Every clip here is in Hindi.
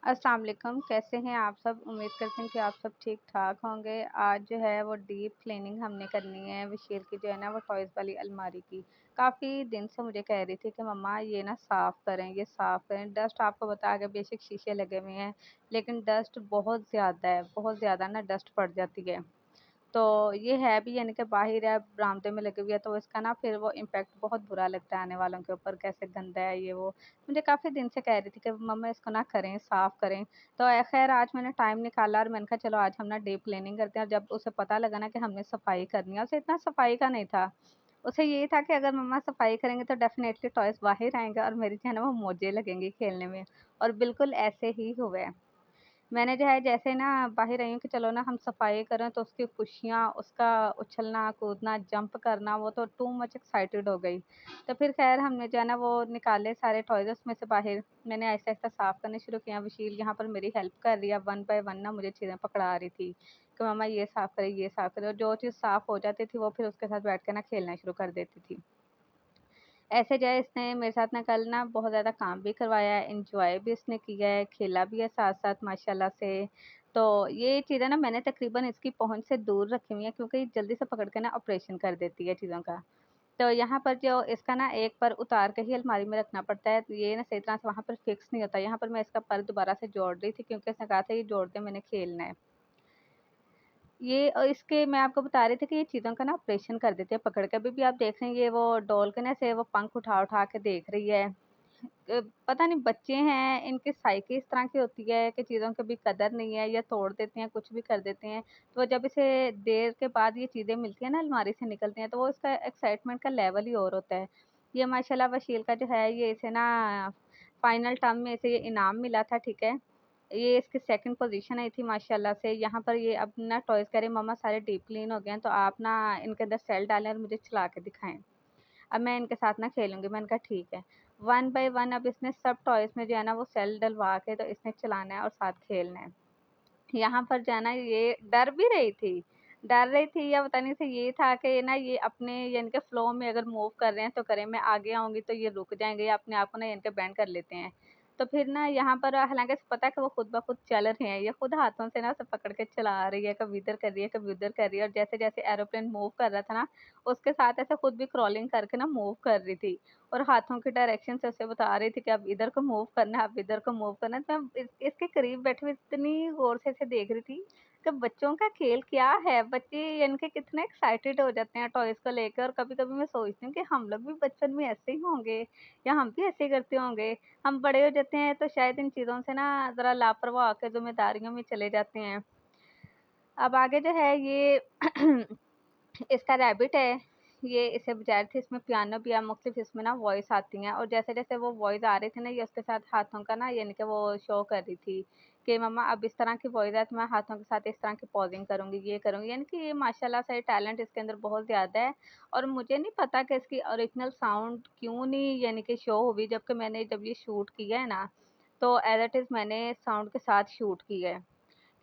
अस्सलाम वालेकुम, कैसे हैं आप सब? उम्मीद करती हूँ कि आप सब ठीक-ठाक होंगे। आज जो है वो डीप क्लीनिंग हमने करनी है विशील की जो है ना वो टॉयज़ वाली अलमारी की। काफ़ी दिन से मुझे कह रही थी कि मम्मा ये ना साफ़ करें, ये साफ़ करें। डस्ट आपको पता है कि बेशक शीशे लगे हुए हैं, लेकिन डस्ट बहुत ज़्यादा है, बहुत ज़्यादा ना डस्ट पड़ जाती है। तो ये है भी यानी कि बाहिर है, बरामदे में लगी हुई है, तो इसका ना फिर वो इम्पैक्ट बहुत बुरा लगता है आने वालों के ऊपर, कैसे गंदा है ये वो। मुझे काफ़ी दिन से कह रही थी कि मम्मा इसको ना करें, साफ़ करें। तो ख़ैर आज मैंने टाइम निकाला और मैंने कहा चलो आज हम ना डीप क्लीनिंग करते हैं और जब उसे पता लगा ना कि हमने सफाई करनी है, उसे इतना सफाई का नहीं था। उसे ये था कि अगर मम्मा सफाई करेंगे तो डेफ़िनेटली टॉयज़ बाहिर आएँगे और मेरी जो है ना वो मौजें लगेंगी खेलने में और बिल्कुल ऐसे ही हुआ है। मैंने जो है जैसे ना बाहर आई हूँ कि चलो ना हम सफाई करें तो उसकी खुशियाँ, उसका उछलना, कूदना, जंप करना वो तो टू मच एक्साइटेड हो गई। तो फिर ख़ैर हमने जो है ना वो निकाले सारे टॉयज़ उसमें से बाहर। मैंने आहिस्ता-आहिस्ता साफ़ करने शुरू किया। वशील यहाँ पर मेरी हेल्प कर रही है, वन बाय वन ना मुझे चीज़ें पकड़ा रही थी कि मम्मा ये साफ़ करें, ये साफ़ करें और जो चीज़ साफ़ हो जाती थी वो फिर उसके साथ बैठ के ना खेलना शुरू कर देती थी। ऐसे जो है इसने मेरे साथ ना कल ना बहुत ज़्यादा काम भी करवाया है, एन्जॉय भी इसने किया है, खेला भी है साथ-साथ माशाल्लाह से। तो ये चीज़ें ना मैंने तकरीबन इसकी पहुँच से दूर रखी हुई हैं क्योंकि जल्दी से पकड़ के ना ऑपरेशन कर देती है चीज़ों का। तो यहाँ पर जो इसका ना एक पर उतार के ही अलमारी में रखना पड़ता है, तो ये ना सही तरह से वहाँ पर फिक्स नहीं होता। यहाँ पर मैं इसका पर दोबारा से जोड़ रही थी क्योंकि इसने कहा था ये जोड़ के मैंने खेलना है। ये इसके मैं आपको बता रही थी कि ये चीज़ों का ना ऑपरेशन कर देते हैं पकड़ के। अभी भी आप देख रहे हैं ये वो डॉल के ना ऐसे वो पंख उठा-उठा के देख रही है। पता नहीं बच्चे हैं, इनकी साइकी इस तरह की होती है कि चीज़ों की भी कदर नहीं है या तोड़ देते हैं, कुछ भी कर देते हैं। तो जब इसे देर के बाद ये चीज़ें मिलती हैं ना अलमारी से निकलती हैं, तो वो इसका एक्साइटमेंट का लेवल ही और होता है। ये माशाल्लाह वशील का जो है ये इसे ना फाइनल टर्म में इसे ये इनाम मिला था, ठीक है। ये इसकी सेकंड पोज़ीशन आई थी माशाल्लाह से। यहाँ पर ये अब ना टॉयज़ कह रही मम्मा सारे डीप क्लीन हो गए हैं, तो आप ना इनके अंदर सेल डालें और मुझे चला के दिखाएँ। अब मैं इनके साथ ना खेलूँगी। मैंने कहा ठीक है। वन बाय वन अब इसने सब टॉयज़ में जो है ना वो सेल डलवा के तो इसने चलाना है और साथ खेलना है। यहाँ पर जो है ना ये डर भी रही थी। डर रही थी या पता नहीं इसे ये था कि ना ये अपने यानी कि फ्लो में अगर मूव कर रहे हैं तो करें, मैं आगे आऊँगी तो ये रुक जाएँगे या अपने आप को ना यानी कि बेंड कर लेते हैं। तो फिर ना यहाँ पर हालाँकि इसे पता है कि वो खुद ब खुद चल रहे हैं, ये खुद हाथों से ना उसे पकड़ के चला रही है, कभी इधर कर रही है, कभी उधर कर रही है और जैसे-जैसे एरोप्लेन मूव कर रहा था ना, उसके साथ ऐसे खुद भी क्राउलिंग करके ना मूव कर रही थी और हाथों की डायरेक्शन से उसे बता रही थी कि अब इधर को मूव करना है, अब इधर को मूव करना है। तो मैं इसके करीब बैठे हुए इतनी गौर से इसे देख रही थी कि बच्चों का खेल क्या है, बच्चे यानी कि कितने एक्साइटेड हो जाते हैं टॉयज़ को लेकर और कभी-कभी मैं सोचती हूँ कि हम लोग भी बचपन में ऐसे ही होंगे या हम भी ऐसे ही करते होंगे। हम बड़े हो जाते हैं तो शायद इन चीज़ों से ना ज़रा लापरवाह होकर ज़िम्मेदारियों में चले जाते हैं। अब आगे जो है ये इसका रैबिट है, ये इसे बजाय थे इसमें पियानो भी है, मुख्तलिफ इसमें ना वॉइस आती हैं और जैसे-जैसे वो वॉइस आ रही थी ना, ये उसके साथ हाथों का ना यानी कि वो शो कर रही थी कि मम्मा अब इस तरह की वॉइस है तो मैं हाथों के साथ इस तरह की पॉजिंग करूँगी, ये करूँगी। यानी कि ये माशाल्लाह से टैलेंट इसके अंदर बहुत ज़्यादा है और मुझे नहीं पता कि इसकी ओरिजिनल साउंड क्यों नहीं यानी कि शो हुई, जबकि मैंने जब ये शूट किया है ना, तो एज़ इट इज़ मैंने साउंड के साथ शूट किया है।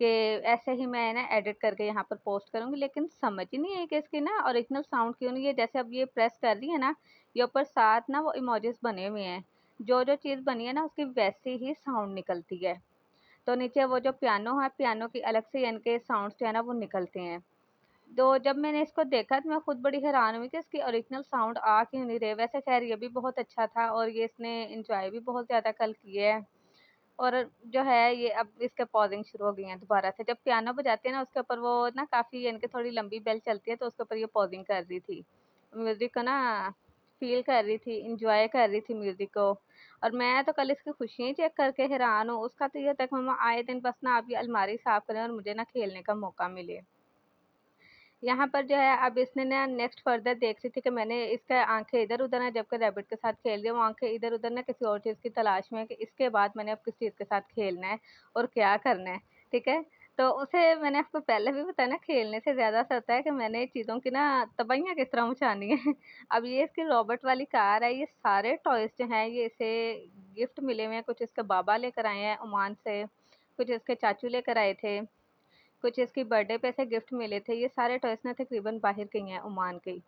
कि ऐसे ही मैं ना एडिट करके यहाँ पर पोस्ट करूँगी, लेकिन समझ ही नहीं है कि इसकी ना ओरिजिनल साउंड क्यों नहीं है। जैसे अब ये प्रेस कर रही है ना, ये ऊपर साथ ना वो इमोजीज़ बने हुए हैं। जो-जो चीज़ बनी है ना उसकी वैसी ही साउंड निकलती है। तो नीचे वो जो पियानो है, पियानो की अलग से यानी के साउंड्स जो है ना वो निकलते हैं। तो जब मैंने इसको देखा तो मैं खुद बड़ी हैरान हुई कि इसकी ओरिजिनल साउंड आ क्यों नहीं रहे। वैसे ख़ैर ये भी बहुत अच्छा था और ये इसने एन्जॉय भी बहुत ज़्यादा कल किया है। और जो है ये अब इसके पॉजिंग शुरू हो गई हैं दोबारा से। जब पियानो बजाते हैं ना उसके ऊपर वो ना काफ़ी यानी कि थोड़ी लंबी बेल चलती है तो उसके ऊपर ये पॉजिंग कर रही थी। म्यूज़िक को ना फ़ील कर रही थी, एन्जॉय कर रही थी म्यूज़िक को। और मैं तो कल इसकी खुशियाँ चेक करके हैरान हूँ। उसका तो ये था कि मम्मा आए दिन बस ना आप ये अलमारी साफ़ करें और मुझे ना खेलने का मौका मिले। यहाँ पर जो है अब इसने ना नेक्स्ट फर्दर देख रही थी कि मैंने इसका आँखें इधर-उधर हैं जबकि रैबिट के साथ खेल रही है, वो आँखें इधर-उधर ना किसी और चीज़ की तलाश में है कि इसके बाद मैंने अब किस चीज़ के साथ खेलना है और क्या करना है, ठीक है? तो उसे मैंने आपको पहले भी बताया ना खेलने से ज़्यादा असर होता है कि मैंने चीज़ों की ना तबाहियाँ किस तरह मचानी है। अब ये इसकी रोबोट वाली कार है, ये सारे टॉयज़ जो हैं ये इसे गिफ्ट मिले हुए हैं, कुछ इसके बाबा लेकर आए हैं ओमान से, कुछ इसके चाचू लेकर आए थे। कुछ इसकी बर्थडे पे ऐसे गिफ्ट मिले थे, ये सारे टॉयज़ ना तकरीबन बाहर के ही हैं, ओमान के ही।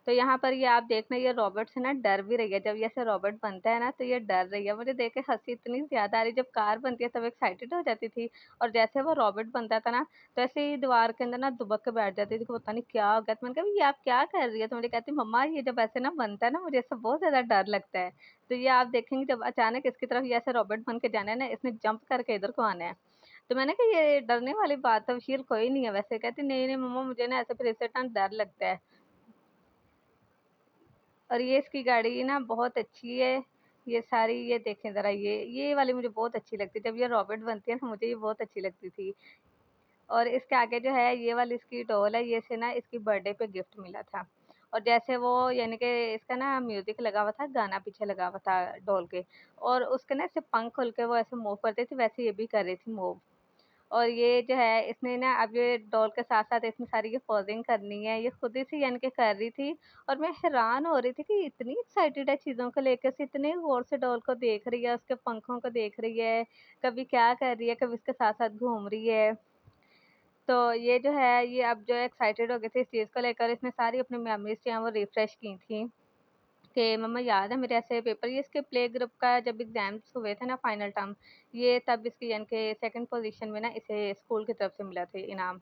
तो यहाँ पर ये आप देखना, ये रोबोट से ना डर भी रही है। जब ये ऐसे रोबोट बनता है ना तो ये डर रही है। मुझे देख के हँसी इतनी ज़्यादा आ रही, जब कार बनती है तब एक्साइटेड हो जाती थी, और जैसे वो रोबोट बनता था ना तो ऐसे ही दीवार के अंदर ना दुबक के बैठ जाती थी कि पता नहीं क्या हो गया। तो मैंने कहा ये आप क्या कर रही है? तो मुझे कहती मम्मा ये जब ऐसे ना बनता है ना मुझे ऐसा बहुत ज़्यादा डर लगता है। तो ये आप देखेंगे जब अचानक इसकी तरफ ये ऐसे रोबोट बन के जाना है ना, इसने जंप करके इधर को आना है। तो मैंने कहा ये डरने वाली बात है, विशील कोई नहीं है वैसे। कहती नहीं नहीं मम्मा मुझे ना ऐसे फिर इससे ना डर लगता है। और ये इसकी गाड़ी ना बहुत अच्छी है। ये सारी ये देखें ज़रा, ये वाली मुझे बहुत अच्छी लगती है। जब ये रॉबर्ट बनती है ना मुझे ये बहुत अच्छी लगती थी। और इसके आगे जो है ये वाली इसकी डॉल है, ये इसे ना इसकी बर्थडे पे गिफ्ट मिला था। और जैसे वो यानी कि इसका ना म्यूजिक लगा हुआ था, गाना पीछे लगा हुआ था डॉल के, और उसके ना ऐसे पंख खुल के वो ऐसे मूव करते थे, वैसे ये भी कर रही थी मूव। और ये जो है इसने ना अब ये डॉल के साथ-साथ इतनी सारी ये पोज़िंग करनी है, ये खुद ही से यानी कि कर रही थी। और मैं हैरान हो रही थी कि इतनी एक्साइटेड है चीज़ों को लेकर से, इतने गौर से डॉल को देख रही है, उसके पंखों को देख रही है, कभी क्या कर रही है, कभी उसके साथ-साथ घूम रही है। तो ये जो है, ये अब जो है एक्साइटेड हो गई थी इस चीज़ को लेकर, इसने सारी अपनी मेमोरीज़ जो हैं वो रिफ्रेश की थी। कि मम्मा याद है मेरे ऐसे पेपर, ये इसके प्ले ग्रुप का जब एग्ज़ाम्स हुए थे ना फाइनल टर्म, ये तब इसकी यानी कि सेकंड पोज़ीशन में ना इसे स्कूल की तरफ से मिला था इनाम।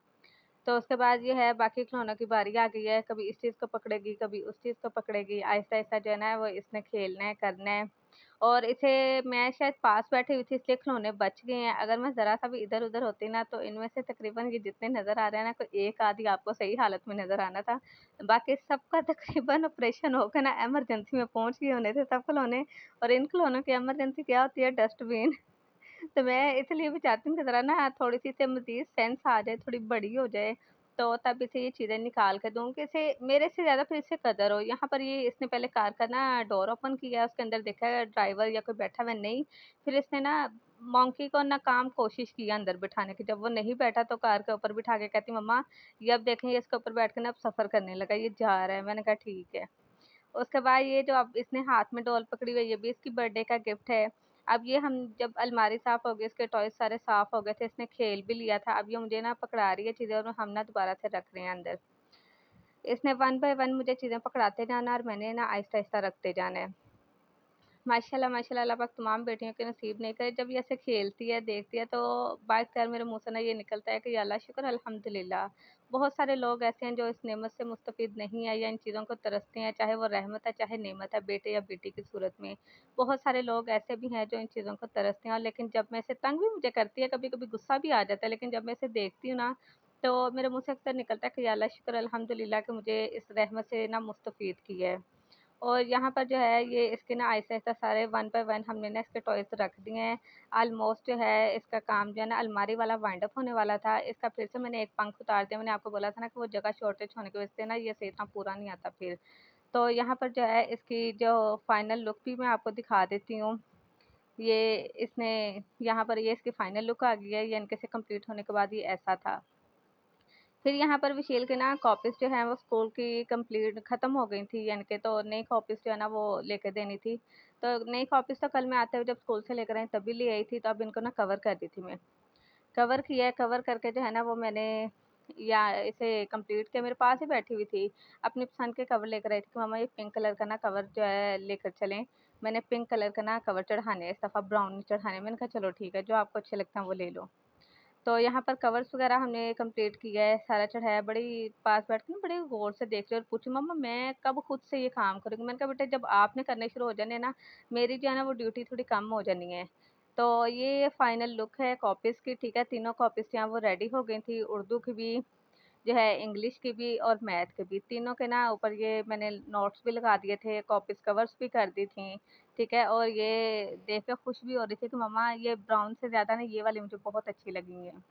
तो उसके बाद ये है बाकी खिलौनों की बारी आ गई है, कभी इस चीज़ को पकड़ेगी, कभी उस चीज़ को पकड़ेगी, आहिस्ता-आहिस्ता जो है ना वो इसने खेलना है, करना है। और इसे मैं शायद पास बैठी हुई थी इसलिए खिलौने बच गए हैं, अगर मैं ज़रा-सा भी इधर-उधर होती ना तो इनमें से तकरीबन ये जितने नज़र आ रहे हैं ना, कोई एक आध ही आपको सही हालत में नज़र आना था। बाकी सबका तकरीबन ऑपरेशन होके ना इमरजेंसी में पहुँच गए होने थे सब खिलौने। और इन खिलौनों की इमरजेंसी क्या होती है? डस्टबिन। तो मैं इसलिए भी चाहती हूँ कि ज़रा ना थोड़ी-सी इसे मज़ीद सेंस आ जाए, थोड़ी बड़ी हो जाए, तो तब इसे ये चीज़ें निकाल के दूँ कि इसे मेरे से ज़्यादा फिर इसे कदर हो। यहाँ पर ये इसने पहले कार का ना डोर ओपन किया, उसके अंदर देखा है ड्राइवर या कोई बैठा हुआ है, नहीं। फिर इसने ना मोंकी को नाकाम कोशिश की अंदर बिठाने की, जब वो नहीं बैठा तो कार के ऊपर बिठा के कहती मम्मा ये अब देखें, ये इसके ऊपर बैठ के ना अब सफ़र करने लगा, ये जा रहा है। मैंने कहा ठीक है। उसके बाद ये जो अब इसने हाथ में डॉल पकड़ी हुई है, ये भी इसकी बर्थडे का गिफ्ट है। अब ये हम जब अलमारी साफ़ हो गई, इसके टॉयज़ सारे साफ़ हो गए थे, इसने खेल भी लिया था, अब ये मुझे ना पकड़ा रही है चीज़ें और हम ना दोबारा से रख रहे हैं अंदर। इसने वन बाय वन मुझे चीज़ें पकड़ाते जाना और मैंने ना आहिस्ता-आहिस्ता रखते जाना है। माशाल्लाह, माशाल्लाह अल्लाह पाक तमाम बेटियों के नसीब नहीं करे, जब ये ऐसे खेलती है, देखती है तो बाअख्तियार मेरे मुँह से ना ये निकलता है कि या अल्लाह शुक्र अल्हम्दुलिल्लाह। बहुत सारे लोग ऐसे हैं जो इस नेमत से मुस्तफ़ीद नहीं है या इन चीज़ों को तरसते हैं, चाहे वो रहमत है, चाहे नेमत है, बेटे या बेटी की सूरत में। बहुत सारे लोग ऐसे भी हैं जो इन चीज़ों को तरसते हैं, और लेकिन जब मैं इसे तंग भी मुझे करती है, कभी-कभी गुस्सा भी आ जाता है, लेकिन जब मैं इसे देखती हूँ ना, तो मेरे मुँह से अक्सर निकलता है कि या अल्लाह शुक्र अल्हम्दुलिल्लाह कि मुझे इस रहमत से ना मुस्तफ़ीद किया है। और यहाँ पर जो है ये इसके ना आहिस्ता-आहिस्ता सारे वन बाय वन हमने ना इसके टॉयज़ रख दिए हैं। ऑलमोस्ट जो है इसका काम जो है ना अलमारी वाला वाइंड अप होने वाला था। इसका फिर से मैंने एक पंख उतार दिया। मैंने आपको बोला था ना कि वो जगह शॉर्टेज होने की वज़ह से ना ये सही इतना पूरा नहीं आता फिर। तो यहाँ पर जो है इसकी जो फाइनल लुक भी मैं आपको दिखा देती हूँ। ये इसने यहाँ पर ये इसकी फाइनल लुक आ गई है। ये इनके से कंप्लीट होने के बाद ये ऐसा था। फिर यहाँ पर विशील के ना कॉपीज़ जो हैं वो स्कूल की कंप्लीट ख़त्म हो गई थी यानी कि, तो नई कॉपीज़ जो है ना वो लेके देनी थी। तो नई कॉपीज़ तो कल मैं आते हुए जब स्कूल से लेकर आई तभी ले आई थी, तो अब इनको ना कवर कर दी थी मैं। कवर किया है, कवर करके जो है ना वो मैंने या इसे कंप्लीट किया, मेरे पास ही बैठी हुई थी। अपनी पसंद के कवर लेकर आई थी कि मम्मा ये पिंक कलर का ना कवर जो है लेकर चलें। मैंने पिंक कलर का ना कवर चढ़ाने हैं, इस दफ़ा ब्राउन नहीं चढ़ाने। मैंने कहा चलो ठीक है, जो आपको अच्छे लगते हैं वो ले लो। तो यहाँ पर कवर्स वगैरह हमने कंप्लीट किया है, सारा चढ़ाया, बड़ी पास बैठ के ना बड़े गौर से देख रही और पूछी मम्मा मैं कब खुद से ये काम करूँगी? मैंने कहा बेटा जब आपने करने शुरू हो जाने ना, मेरी जो है ना वो ड्यूटी थोड़ी कम हो जानी है। तो ये फाइनल लुक है कॉपीज़ की, ठीक है, तीनों कॉपीज़ जो हैं वो रेडी हो गई थी, उर्दू की भी, जो है इंग्लिश की भी और मैथ की भी। तीनों के ना ऊपर ये मैंने नोट्स भी लगा दिए थे, कॉपीज़ कवर्स भी कर दी थी, ठीक है? और ये देख के खुश भी हो रही थी कि मम्मा ये ब्राउन से ज़्यादा ना ये वाली मुझे बहुत अच्छी लगी हैं।